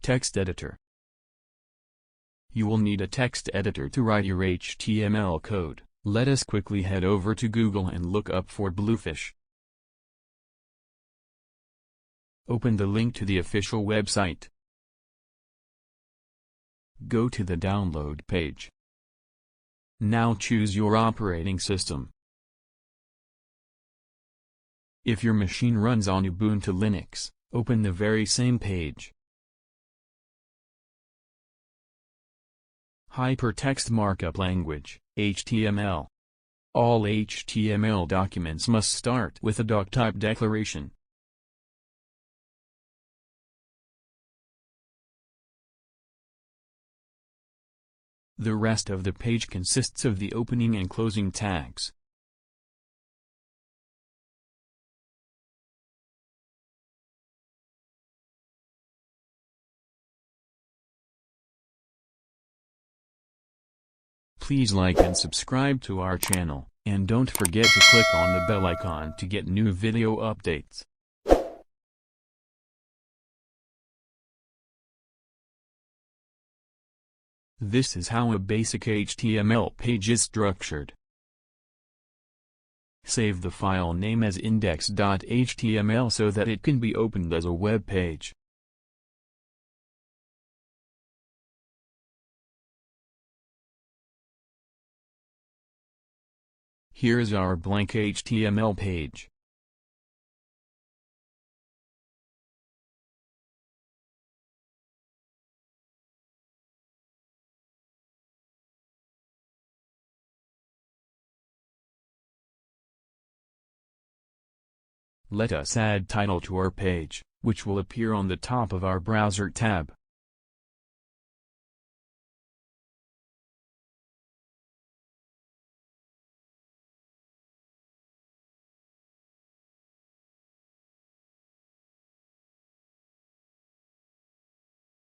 Text editor. You will need a text editor to write your HTML code. Let us quickly head over to Google and look up for BLUEFISH. Open the link to the official website. Go to the download page. Now choose your operating system. If your machine runs on Ubuntu Linux, open the very same page. Hypertext Markup Language, HTML. All HTML documents must start with a doctype declaration. The rest of the page consists of the opening and closing tags. Please like and subscribe to our channel, and don't forget to click on the bell icon to get new video updates. This is how a basic HTML page is structured. Save the file name as index.html so that it can be opened as a web page. Here is our blank HTML page. Let us add title to our page, which will appear on the top of our browser tab.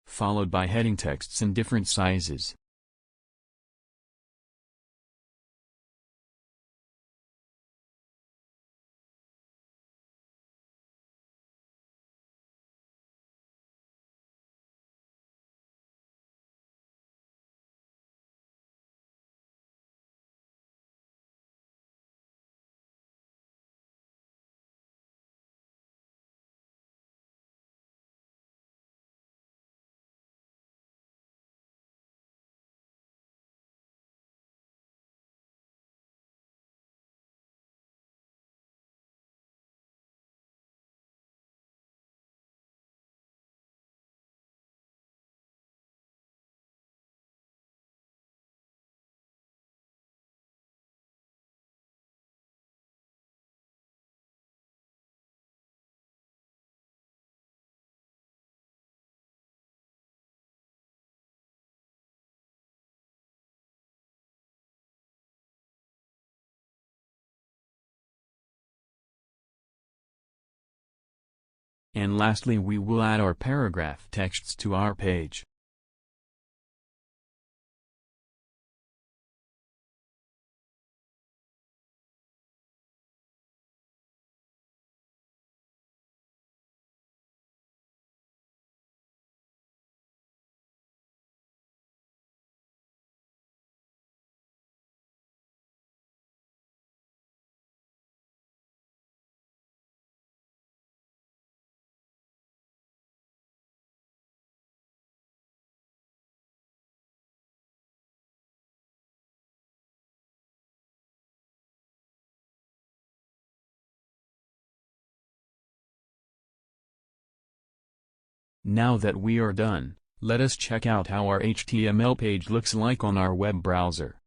Followed by heading texts in different sizes. And lastly, we will add our paragraph texts to our page. Now that we are done, let us check out how our HTML page looks like on our web browser.